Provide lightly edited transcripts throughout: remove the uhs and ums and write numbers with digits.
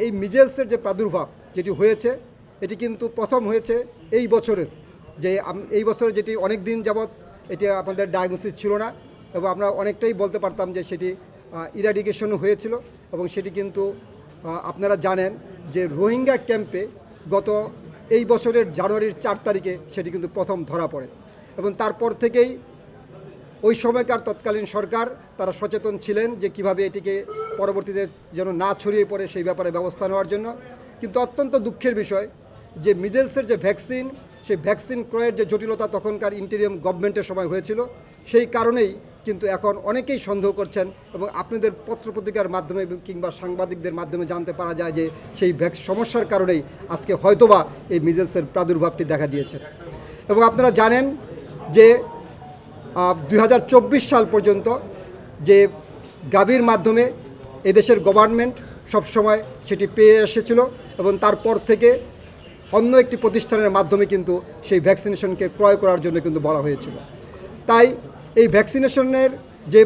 এই মিজেলসের যে প্রাদুর্ভাব যেটি হয়েছে এটি কিন্তু প্রথম হয়েছে এই বছরের, যে এই বছর যেটি অনেক দিন যাবৎ এটি আমাদের ডায়াগনোসিস ছিল না এবং আমরা অনেকটাই বলতে পারতাম যে সেটি ইরাডিকেশনও হয়েছিল। এবং সেটি কিন্তু আপনারা জানেন যে রোহিঙ্গা ক্যাম্পে গত এই বছরের জানুয়ারির 4 তারিখে সেটি কিন্তু প্রথম ধরা পড়ে এবং তারপর থেকেই ওই সময়কার তৎকালীন সরকার তারা সচেতন ছিলেন যে কিভাবে এটিকে পরবর্তীতে যেন না ছড়িয়ে পড়ে সেই ব্যাপারে ব্যবস্থা নেওয়ার জন্য। কিন্তু অত্যন্ত দুঃখের বিষয় যে মিজেলসের যে ভ্যাকসিন, সেই ভ্যাকসিন ক্রয়ের যে জটিলতা তখনকার ইন্টেরিয়াম গভর্নমেন্টের সময় হয়েছিল, সেই কারণেই কিন্তু এখন অনেকেই সন্দেহ করছেন এবং আপনাদের পত্রপত্রিকার মাধ্যমে কিংবা সাংবাদিকদের মাধ্যমে জানতে পারা যায় যে সেই সমস্যার কারণেই আজকে হয়তোবা এই মিজেলসের প্রাদুর্ভাবটি দেখা দিয়েছে। এবং আপনারা জানেন যে 2024 সাল পর্যন্ত যে গাভীর মাধ্যমে এদেশের গভর্নমেন্ট সবসময় সেটি পেয়ে এসেছিল এবং তারপর থেকে অন্য একটি প্রতিষ্ঠানের মাধ্যমে কিন্তু সেই ভ্যাকসিনেশনকে ক্রয় করার জন্য কিন্তু বলা হয়েছিল। তাই এই ভ্যাকসিনেশনের যে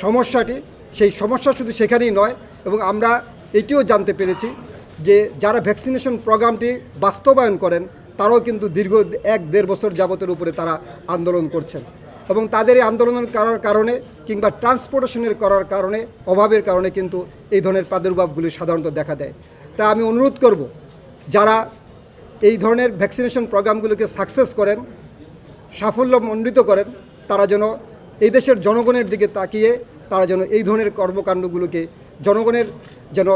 সমস্যাটি, সেই সমস্যা শুধু সেখানেই নয়, এবং আমরা এটিও জানতে পেরেছি যে যারা ভ্যাকসিনেশন প্রোগ্রামটি বাস্তবায়ন করেন তারাও কিন্তু দীর্ঘ 1-1.5 বছর যাবতের উপরে তারা আন্দোলন করছেন এবং তাদের এই আন্দোলনের করার কারণে কিংবা ট্রান্সপোর্টেশনের করার কারণে, অভাবের কারণে কিন্তু এই ধরনের প্রাদুর্ভাবগুলি সাধারণত দেখা দেয়। তাই আমি অনুরোধ করব যারা এই ধরনের ভ্যাকসিনেশন প্রোগ্রামগুলোকে সাকসেস করেন, সাফল্যমণ্ডিত করেন, তারা যেন এই দেশের জনগণের দিকে তাকিয়ে তারা যেন এই ধরনের কর্মকাণ্ডগুলোকে জনগণের যেন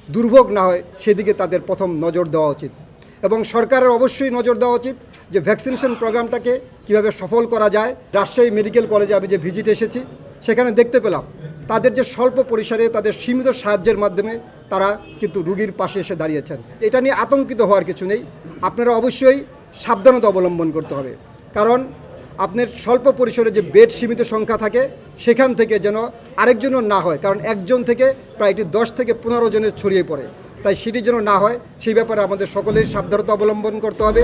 দুর্ভোগ না হয় সেদিকে তাদের প্রথম নজর দেওয়া উচিত। এবং সরকারের অবশ্যই নজর দেওয়া উচিত যে ভ্যাকসিনেশন প্রোগ্রামটাকে কীভাবে সফল করা যায়। রাজশাহী মেডিকেল কলেজে আমি যে ভিজিট এসেছি সেখানে দেখতে পেলাম তাদের যে স্বল্প পরিসরে তাদের সীমিত সাহায্যের মাধ্যমে তারা কিন্তু রুগীর পাশে এসে দাঁড়িয়েছেন। এটা নিয়ে আতঙ্কিত হওয়ার কিছু নেই, আপনারা অবশ্যই সাবধানতা অবলম্বন করতে হবে। কারণ আপনার স্বল্প পরিসরে যে বেড সীমিত সংখ্যা থাকে সেখান থেকে যেন আরেকজনও না হয়, কারণ একজন থেকে প্রায় এটি 10 থেকে 15 জনের ছড়িয়ে পড়ে। তাই সেটি যেন না হয় সেই ব্যাপারে আমাদের সকলের সাবধানতা অবলম্বন করতে হবে।